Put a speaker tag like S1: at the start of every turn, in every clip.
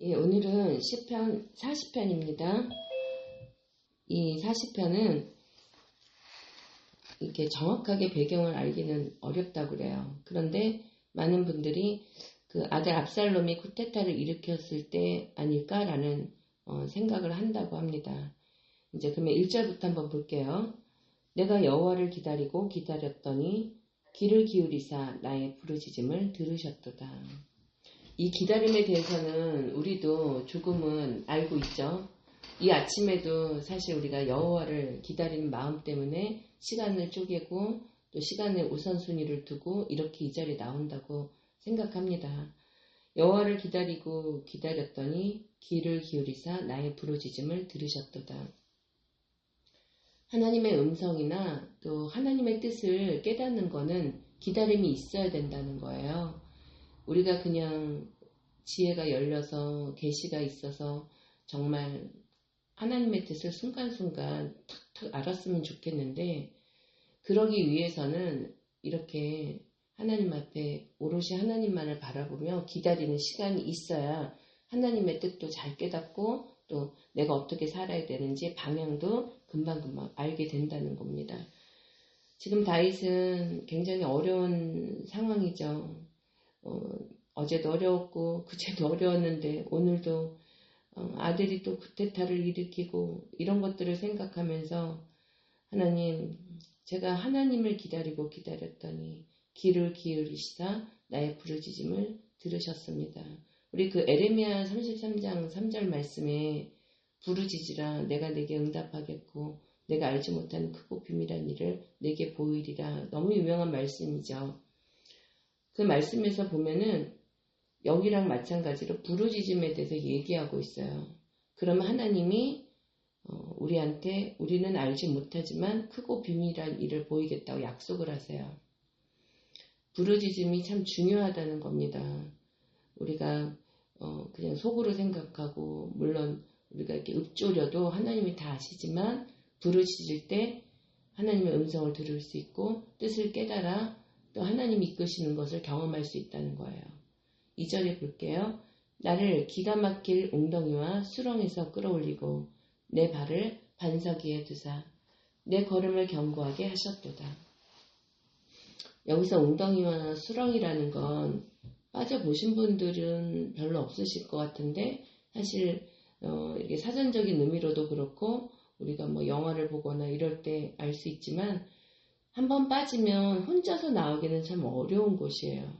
S1: 예, 오늘은 시편 40편입니다. 이 40편은 이렇게 정확하게 배경을 알기는 어렵다고 그래요. 그런데 많은 분들이 그 아들 압살롬이 쿠데타를 일으켰을 때 아닐까라는 생각을 한다고 합니다. 이제 그러면 1절부터 한번 볼게요. 내가 여호와를 기다리고 기다렸더니 귀를 기울이사 나의 부르짖음을 들으셨도다. 이 기다림에 대해서는 우리도 조금은 알고 있죠. 이 아침에도 사실 우리가 여호와를 기다리는 마음 때문에 시간을 쪼개고 또 시간의 우선순위를 두고 이렇게 이 자리에 나온다고 생각합니다. 여호와를 기다리고 기다렸더니 귀를 기울이사 나의 부르짖음을 들으셨도다. 하나님의 음성이나 또 하나님의 뜻을 깨닫는 것은 기다림이 있어야 된다는 거예요. 우리가 그냥 지혜가 열려서 계시가 있어서 정말 하나님의 뜻을 순간순간 탁탁 알았으면 좋겠는데 그러기 위해서는 이렇게 하나님 앞에 오롯이 하나님만을 바라보며 기다리는 시간이 있어야 하나님의 뜻도 잘 깨닫고 또 내가 어떻게 살아야 되는지 방향도 금방금방 알게 된다는 겁니다. 지금 다윗은 굉장히 어려운 상황이죠. 어제도 어려웠고 그제도 어려웠는데 오늘도 아들이 또 쿠데타를 일으키고 이런 것들을 생각하면서 하나님, 제가 하나님을 기다리고 기다렸더니 귀를 기울이시사 나의 부르짖음을 들으셨습니다. 우리 그 에레미야 33장 3절 말씀에 부르짖으라 내가 내게 응답하겠고 내가 알지 못하는 크고 비밀한 일을 내게 보이리라. 너무 유명한 말씀이죠. 그 말씀에서 보면은 여기랑 마찬가지로 부르짖음에 대해서 얘기하고 있어요. 그러면 하나님이 우리한테 우리는 알지 못하지만 크고 비밀한 일을 보이겠다고 약속을 하세요. 부르짖음이 참 중요하다는 겁니다. 우리가 그냥 속으로 생각하고 물론 우리가 이렇게 읊조려도 하나님이 다 아시지만 부르짖을 때 하나님의 음성을 들을 수 있고 뜻을 깨달아 또 하나님이 이끄시는 것을 경험할 수 있다는 거예요. 2절에 볼게요. 나를 기가 막힐 웅덩이와 수렁에서 끌어올리고 내 발을 반석 위에 두사 내 걸음을 견고하게 하셨도다. 여기서 웅덩이와 수렁이라는 건 빠져보신 분들은 별로 없으실 것 같은데 사실 이게 사전적인 의미로도 그렇고 우리가 뭐 영화를 보거나 이럴 때 알 수 있지만 한번 빠지면 혼자서 나오기는 참 어려운 곳이에요.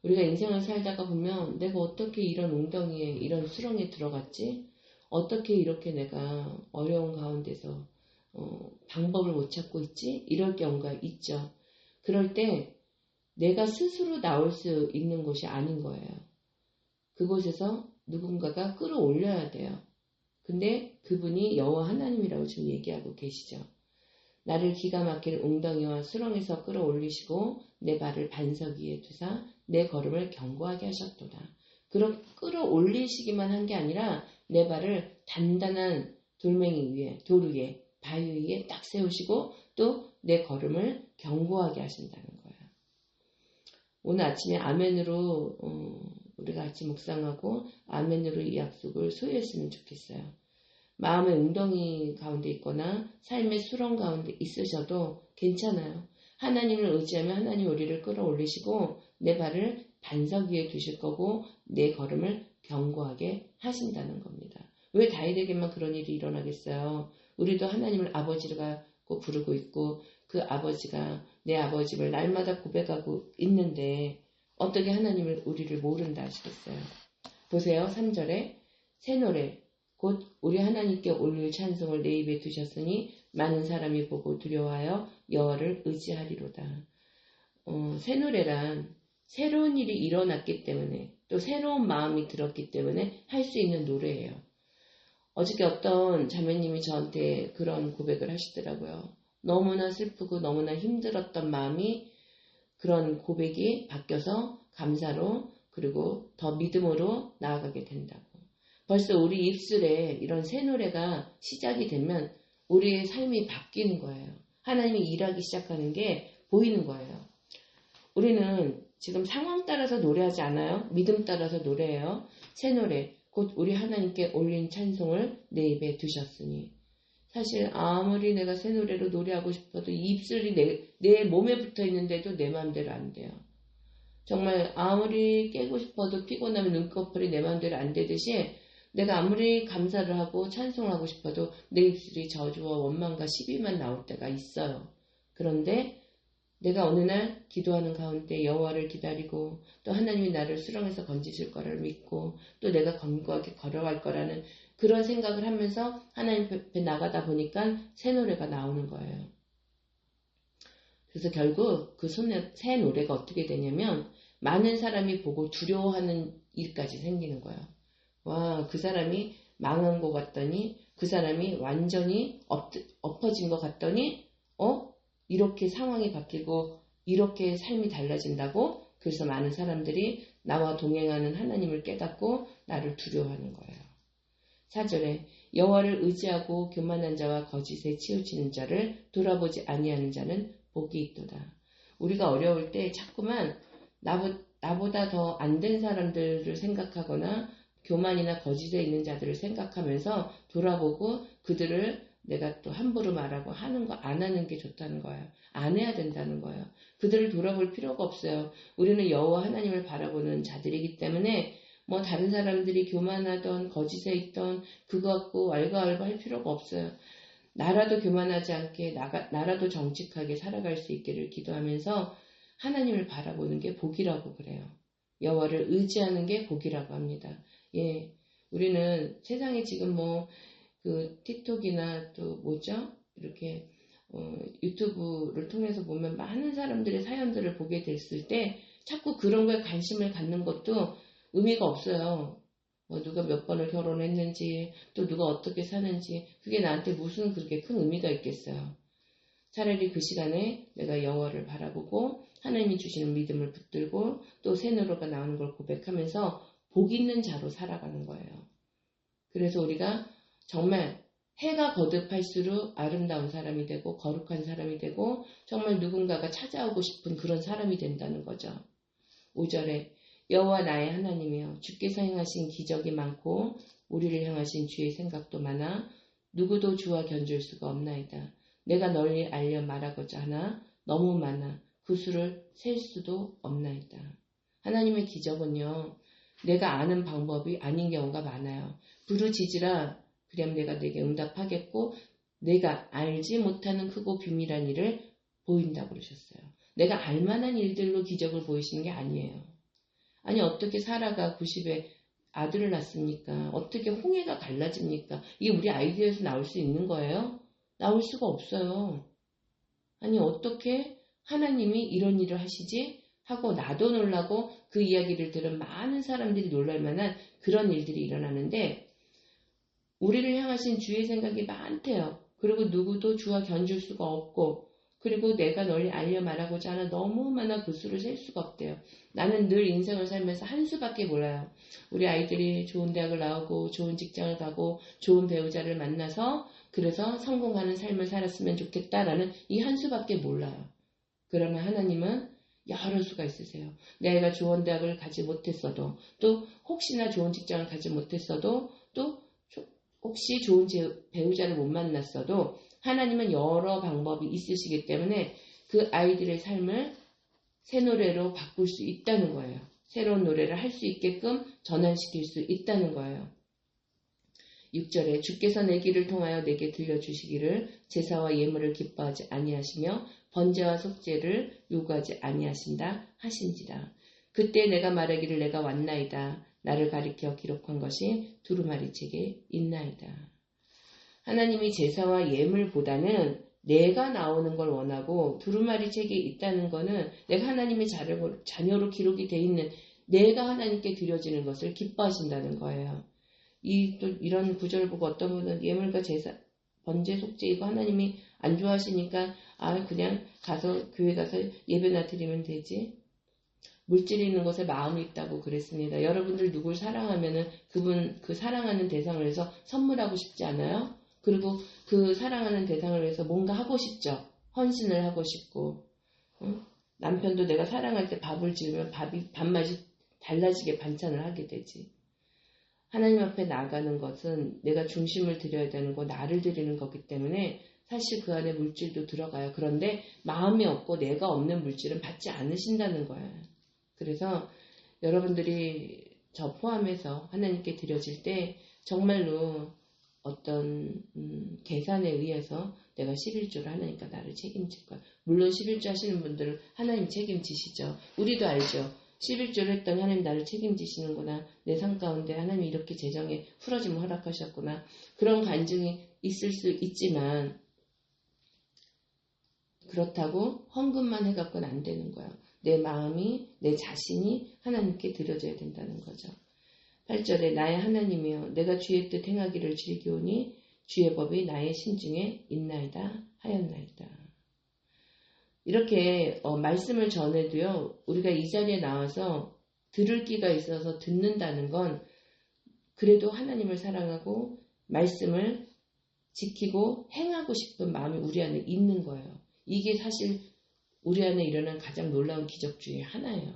S1: 우리가 인생을 살다가 보면 내가 어떻게 이런 웅덩이에 이런 수렁에 들어갔지? 어떻게 이렇게 내가 어려운 가운데서 방법을 못 찾고 있지? 이럴 경우가 있죠. 그럴 때 내가 스스로 나올 수 있는 곳이 아닌 거예요. 그곳에서 누군가가 끌어올려야 돼요. 근데 그분이 여호와 하나님이라고 지금 얘기하고 계시죠. 나를 기가 막힐 웅덩이와 수렁에서 끌어올리시고 내 발을 반석 위에 두사 내 걸음을 견고하게 하셨도다. 끌어올리시기만 한 게 아니라 내 발을 단단한 돌멩이 위에, 돌 위에, 바위 위에 딱 세우시고 또 내 걸음을 견고하게 하신다는 거예요. 오늘 아침에 아멘으로 우리가 같이 묵상하고 아멘으로 이 약속을 소유했으면 좋겠어요. 마음의 웅덩이 가운데 있거나 삶의 수렁 가운데 있으셔도 괜찮아요. 하나님을 의지하면 하나님 우리를 끌어올리시고 내 발을 반석 위에 두실 거고 내 걸음을 견고하게 하신다는 겁니다. 왜 다윗에게만 그런 일이 일어나겠어요? 우리도 하나님을 아버지라고 부르고 있고 그 아버지가 내 아버지를 날마다 고백하고 있는데 어떻게 하나님을 우리를 모른다 하시겠어요? 보세요. 3절에 새 노래 곧 우리 하나님께 올릴 찬송을 내 입에 두셨으니 많은 사람이 보고 두려워하여 여호와를 의지하리로다. 새 노래란 새로운 일이 일어났기 때문에 또 새로운 마음이 들었기 때문에 할 수 있는 노래예요. 어저께 어떤 자매님이 저한테 그런 고백을 하시더라고요. 너무나 슬프고 너무나 힘들었던 마음이 그런 고백이 바뀌어서 감사로 그리고 더 믿음으로 나아가게 된다고. 벌써 우리 입술에 이런 새 노래가 시작이 되면 우리의 삶이 바뀌는 거예요. 하나님이 일하기 시작하는 게 보이는 거예요. 우리는 지금 상황 따라서 노래하지 않아요. 믿음 따라서 노래해요. 새 노래 곧 우리 하나님께 올린 찬송을 내 입에 두셨으니. 사실 아무리 내가 새 노래로 노래하고 싶어도 이 입술이 내 몸에 붙어 있는데도 내 마음대로 안 돼요. 정말 아무리 깨고 싶어도 피곤하면 눈꺼풀이 내 마음대로 안 되듯이 내가 아무리 감사를 하고 찬송을 하고 싶어도 내 입술이 저주와 원망과 시비만 나올 때가 있어요. 그런데 내가 어느 날 기도하는 가운데 여호와를 기다리고 또 하나님이 나를 수렁에서 건지실 거를 믿고 또 내가 견고하게 걸어갈 거라는 그런 생각을 하면서 하나님 앞에 나가다 보니까 새 노래가 나오는 거예요. 그래서 결국 그 새 노래가 어떻게 되냐면 많은 사람이 보고 두려워하는 일까지 생기는 거예요. 와, 그 사람이 망한 것 같더니 그 사람이 완전히 엎어진 것 같더니 이렇게 상황이 바뀌고 이렇게 삶이 달라진다고? 그래서 많은 사람들이 나와 동행하는 하나님을 깨닫고 나를 두려워하는 거예요. 4절에 여호와를 의지하고 교만한 자와 거짓에 치우치는 자를 돌아보지 아니하는 자는 복이 있도다. 우리가 어려울 때 자꾸만 나보다 더 안 된 사람들을 생각하거나 교만이나 거짓에 있는 자들을 생각하면서 돌아보고 그들을 내가 또 함부로 말하고 하는 거 안 하는 게 좋다는 거예요. 안 해야 된다는 거예요. 그들을 돌아볼 필요가 없어요. 우리는 여호와 하나님을 바라보는 자들이기 때문에 뭐 다른 사람들이 교만하던 거짓에 있던 그거 갖고 왈가왈부 할 필요가 없어요. 나라도 교만하지 않게 나라도 정직하게 살아갈 수 있기를 기도하면서 하나님을 바라보는 게 복이라고 그래요. 여호와를 의지하는 게 복이라고 합니다. 예, 우리는 세상에 지금 그 틱톡이나 또 이렇게 유튜브를 통해서 보면 많은 사람들의 사연들을 보게 됐을 때 자꾸 그런 거에 관심을 갖는 것도 의미가 없어요. 누가 몇 번을 결혼했는지 또 누가 어떻게 사는지 그게 나한테 무슨 그렇게 큰 의미가 있겠어요. 차라리 그 시간에 내가 여호와를 바라보고 하나님이 주시는 믿음을 붙들고 또 새 노래가 나오는 걸 고백하면서 복 있는 자로 살아가는 거예요. 그래서 우리가 정말 해가 거듭할수록 아름다운 사람이 되고 거룩한 사람이 되고 정말 누군가가 찾아오고 싶은 그런 사람이 된다는 거죠. 5절에 여호와 나의 하나님이여 주께서 행하신 기적이 많고 우리를 향하신 주의 생각도 많아 누구도 주와 견줄 수가 없나이다. 내가 널리 알려 말하고자 하나 너무 많아 그 수를 셀 수도 없나이다. 하나님의 기적은요. 내가 아는 방법이 아닌 경우가 많아요. 부르짖으라 그럼 내가 내게 응답하겠고 내가 알지 못하는 크고 비밀한 일을 보인다고 그러셨어요. 내가 알만한 일들로 기적을 보이시는 게 아니에요. 아니 어떻게 사라가 90에 아들을 낳습니까? 어떻게 홍해가 갈라집니까? 이게 우리 아이디어에서 나올 수 있는 거예요? 나올 수가 없어요. 아니 어떻게 하나님이 이런 일을 하시지? 하고 나도 놀라고 그 이야기를 들은 많은 사람들이 놀랄 만한 그런 일들이 일어나는데 우리를 향하신 주의 생각이 많대요. 그리고 누구도 주와 견줄 수가 없고 그리고 내가 널리 알려 말하고자 하는 너무 많아 그 수를 셀 수가 없대요. 나는 늘 인생을 살면서 한 수밖에 몰라요. 우리 아이들이 좋은 대학을 나오고 좋은 직장을 가고 좋은 배우자를 만나서 그래서 성공하는 삶을 살았으면 좋겠다라는 이 한 수밖에 몰라요. 그러나 하나님은 여러 수가 있으세요. 내가 좋은 대학을 가지 못했어도 또 혹시나 좋은 직장을 가지 못했어도 또 혹시 좋은 배우자를 못 만났어도 하나님은 여러 방법이 있으시기 때문에 그 아이들의 삶을 새 노래로 바꿀 수 있다는 거예요. 새로운 노래를 할 수 있게끔 전환시킬 수 있다는 거예요. 6절에 주께서 내 길을 통하여 내게 들려주시기를 제사와 예물을 기뻐하지 아니하시며 번제와 속죄를 요구하지 아니하신다 하신지라. 그때 내가 말하기를 내가 왔나이다. 나를 가리켜 기록한 것이 두루마리 책에 있나이다. 하나님이 제사와 예물보다는 내가 나오는 걸 원하고 두루마리 책에 있다는 거는 내가 하나님의 자녀로 기록이 돼 있는 내가 하나님께 드려지는 것을 기뻐하신다는 거예요. 또 이런 구절 보고 어떤 분은 예물과 제사, 번제, 속죄 이거 하나님이 안 좋아하시니까 그냥 교회 가서 예배나 드리면 되지. 물질이 있는 것에 마음이 있다고 그랬습니다. 여러분들 누굴 사랑하면은 그 사랑하는 대상을 위해서 선물하고 싶지 않아요? 그리고 그 사랑하는 대상을 위해서 뭔가 하고 싶죠. 헌신을 하고 싶고 남편도 내가 사랑할 때 밥을 지으면 밥맛이 달라지게 반찬을 하게 되지. 하나님 앞에 나가는 것은 내가 중심을 드려야 되는 거, 나를 드리는 거기 때문에 사실 그 안에 물질도 들어가요. 그런데 마음이 없고 내가 없는 물질은 받지 않으신다는 거예요. 그래서 여러분들이 저 포함해서 하나님께 드려질 때 정말로 어떤 계산에 의해서 내가 11조를 하나님과 나를 책임질 거야. 물론 11조 하시는 분들은 하나님 책임지시죠. 우리도 알죠. 11조를 했더니 하나님 나를 책임지시는구나. 내 삶 가운데 하나님이 이렇게 재정에 풀어짐을 허락하셨구나. 그런 간증이 있을 수 있지만 그렇다고 헌금만 해갖고는 안 되는 거예요. 내 마음이, 내 자신이 하나님께 드려져야 된다는 거죠. 8절에 나의 하나님이여 내가 주의 뜻 행하기를 즐기오니 주의 법이 나의 심중에 있나이다 하였나이다. 이렇게 말씀을 전해도요. 우리가 이 자리에 나와서 들을 기가 있어서 듣는다는 건 그래도 하나님을 사랑하고 말씀을 지키고 행하고 싶은 마음이 우리 안에 있는 거예요. 이게 사실 우리 안에 일어난 가장 놀라운 기적 중에 하나예요.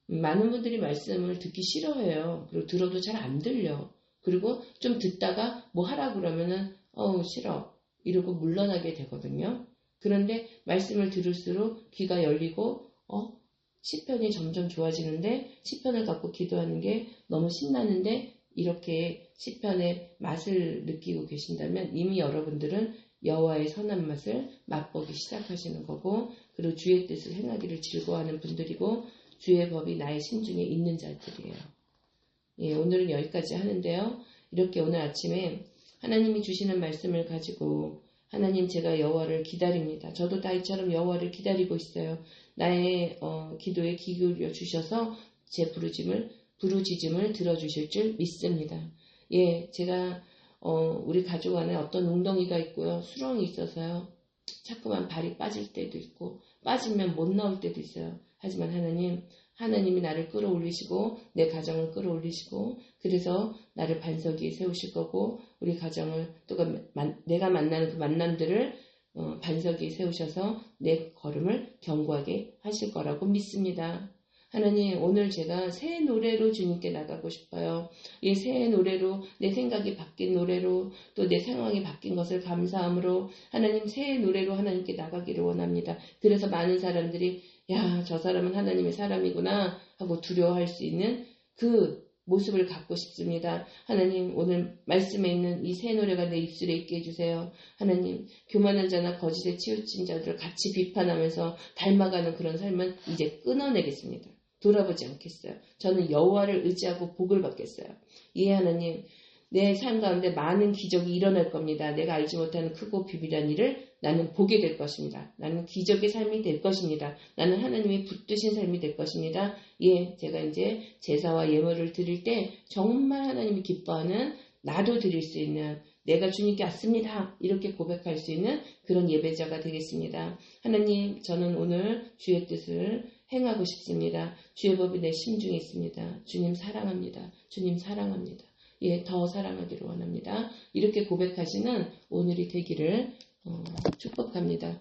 S1: 많은 분들이 말씀을 듣기 싫어해요. 그리고 들어도 잘 안 들려. 그리고 좀 듣다가 뭐 하라 그러면은 싫어 이러고 물러나게 되거든요. 그런데 말씀을 들을수록 귀가 열리고 시편이 점점 좋아지는데 시편을 갖고 기도하는 게 너무 신나는데 이렇게 시편의 맛을 느끼고 계신다면 이미 여러분들은 여호와의 선한 맛을 맛보기 시작하시는 거고 그리고 주의 뜻을 행하기를 즐거워하는 분들이고 주의 법이 나의 심중에 있는 자들이에요. 예, 오늘은 여기까지 하는데요. 이렇게 오늘 아침에 하나님이 주시는 말씀을 가지고 하나님 제가 여호와를 기다립니다. 저도 다윗처럼 여호와를 기다리고 있어요. 나의 기도에 귀 기울여 주셔서 제 부르짖음을 들어주실 줄 믿습니다. 예, 제가 우리 가족 안에 어떤 웅덩이가 있고요. 수렁이 있어서요. 자꾸만 발이 빠질 때도 있고 빠지면 못 나올 때도 있어요. 하지만 하나님이 나를 끌어올리시고 내 가정을 끌어올리시고 그래서 나를 반석 위에 세우실 거고 우리 가정을 또 내가 만나는 그 만남들을 반석 위에 세우셔서 내 걸음을 견고하게 하실 거라고 믿습니다. 하나님 오늘 제가 새 노래로 주님께 나가고 싶어요. 이 새 노래로 내 생각이 바뀐 노래로 또 내 상황이 바뀐 것을 감사함으로 하나님 새 노래로 하나님께 나가기를 원합니다. 그래서 많은 사람들이 야, 저 사람은 하나님의 사람이구나 하고 두려워할 수 있는 그 모습을 갖고 싶습니다. 하나님 오늘 말씀에 있는 이 새 노래가 내 입술에 있게 해주세요. 하나님 교만한 자나 거짓에 치우친 자들을 같이 비판하면서 닮아가는 그런 삶은 이제 끊어내겠습니다. 돌아보지 않겠어요. 저는 여호와를 의지하고 복을 받겠어요. 예 하나님 내 삶 가운데 많은 기적이 일어날 겁니다. 내가 알지 못하는 크고 비밀한 일을 나는 보게 될 것입니다. 나는 기적의 삶이 될 것입니다. 나는 하나님의 붙드신 삶이 될 것입니다. 예, 제가 이제 제사와 예물을 드릴 때 정말 하나님이 기뻐하는 나도 드릴 수 있는 내가 주님께 왔습니다. 이렇게 고백할 수 있는 그런 예배자가 되겠습니다. 하나님 저는 오늘 주의 뜻을 행하고 싶습니다. 주의 법이 내 심중에 있습니다. 주님 사랑합니다. 주님 사랑합니다. 예, 더 사랑하기를 원합니다. 이렇게 고백하시는 오늘이 되기를 축복합니다.